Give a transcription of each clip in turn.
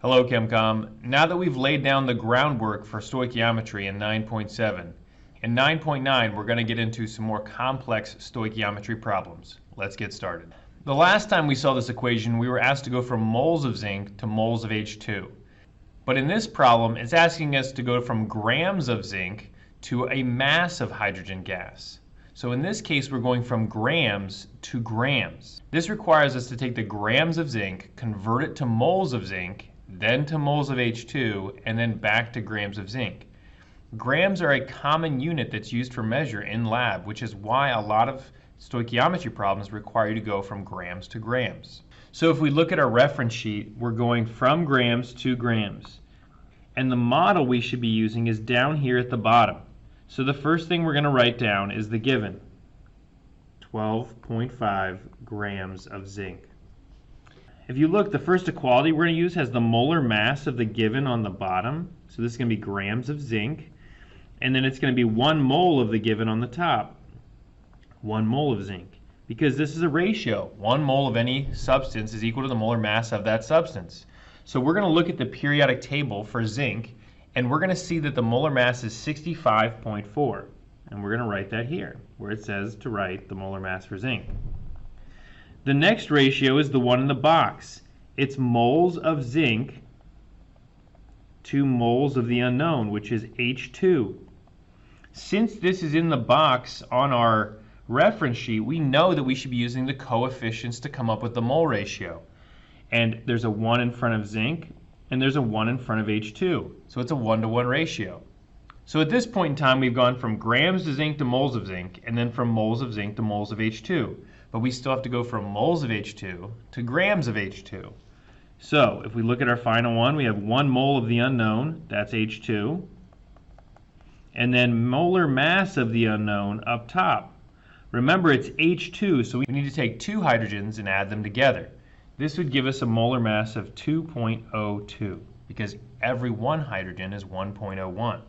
Hello ChemComm. Now that we've laid down the groundwork for stoichiometry in 9.7, in 9.9 we're going to get into some more complex stoichiometry problems. Let's get started. The last time we saw this equation we were asked to go from moles of zinc to moles of H2. But in this problem it's asking us to go from grams of zinc to a mass of hydrogen gas. So in this case, we're going from grams to grams. This requires us to take the grams of zinc, convert it to moles of zinc, then to moles of H2, and then back to grams of zinc. Grams are a common unit that's used for measure in lab, which is why a lot of stoichiometry problems require you to go from grams to grams. So if we look at our reference sheet, we're going from grams to grams. And the model we should be using is down here at the bottom. So the first thing we're going to write down is the given, 12.5 grams of zinc. If you look, the first equality we're going to use has the molar mass of the given on the bottom. So this is going to be grams of zinc. And then it's going to be 1 mole of the given on the top, 1 mole of zinc. Because this is a ratio. 1 mole of any substance is equal to the molar mass of that substance. So we're going to look at the periodic table for zinc. And we're going to see that the molar mass is 65.4. And we're going to write that here, where it says to write the molar mass for zinc. The next ratio is the one in the box. It's moles of zinc to moles of the unknown, which is H2. Since this is in the box on our reference sheet, we know that we should be using the coefficients to come up with the mole ratio. And there's a 1 in front of zinc, and there's a 1 in front of H2. So it's a 1-to-1 ratio. So at this point in time, we've gone from grams of zinc to moles of zinc, and then from moles of zinc to moles of H2. But we still have to go from moles of H2 to grams of H2. So if we look at our final one, we have 1 mole of the unknown, that's H2, and then molar mass of the unknown up top. Remember, it's H2, so we need to take 2 hydrogens and add them together. This would give us a molar mass of 2.02 because every 1 hydrogen is 1.01.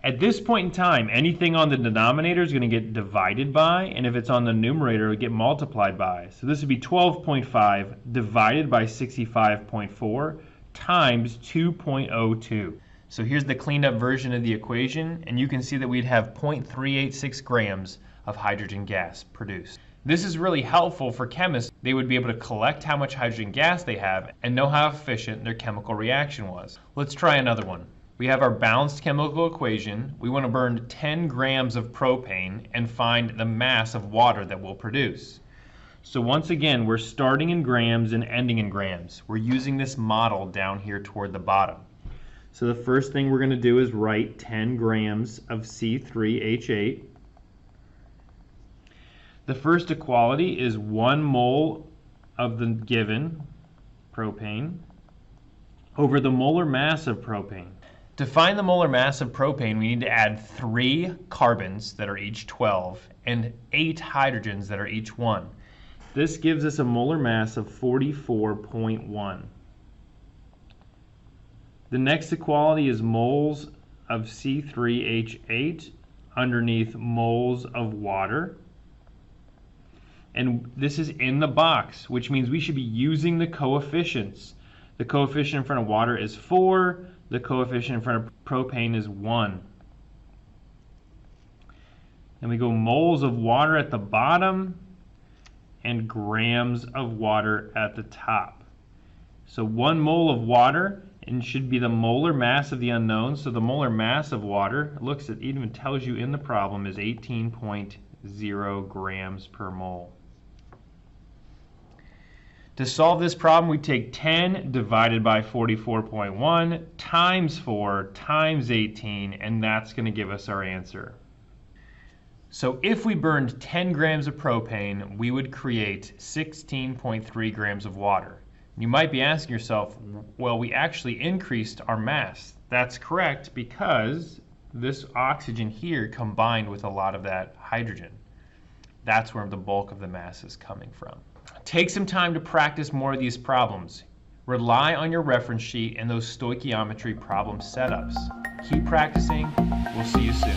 At this point in time, anything on the denominator is going to get divided by, and if it's on the numerator, it will get multiplied by. So this would be 12.5 divided by 65.4 times 2.02. So here's the cleaned up version of the equation, and you can see that we'd have 0.386 grams of hydrogen gas produced. This is really helpful for chemists. They would be able to collect how much hydrogen gas they have and know how efficient their chemical reaction was. Let's try another one. We have our balanced chemical equation. We want to burn 10 grams of propane and find the mass of water that we'll produce. So once again, we're starting in grams and ending in grams. We're using this model down here toward the bottom. So the first thing we're going to do is write 10 grams of C3H8. The first equality is 1 mole of the given, propane, over the molar mass of propane. To find the molar mass of propane, we need to add 3 carbons that are each 12 and 8 hydrogens that are each 1. This gives us a molar mass of 44.1. The next equality is moles of C3H8 underneath moles of water. And this is in the box, which means we should be using the coefficients. The coefficient in front of water is 4. The coefficient in front of propane is 1. Then we go moles of water at the bottom and grams of water at the top. So 1 mole of water and should be the molar mass of the unknown. So the molar mass of water, it even tells you in the problem, is 18.0 grams per mole. To solve this problem, we take 10 divided by 44.1 times 4 times 18, and that's going to give us our answer. So if we burned 10 grams of propane, we would create 16.3 grams of water. You might be asking yourself, well, we actually increased our mass. That's correct because this oxygen here combined with a lot of that hydrogen. That's where the bulk of the mass is coming from. Take some time to practice more of these problems. Rely on your reference sheet and those stoichiometry problem setups. Keep practicing. We'll see you soon.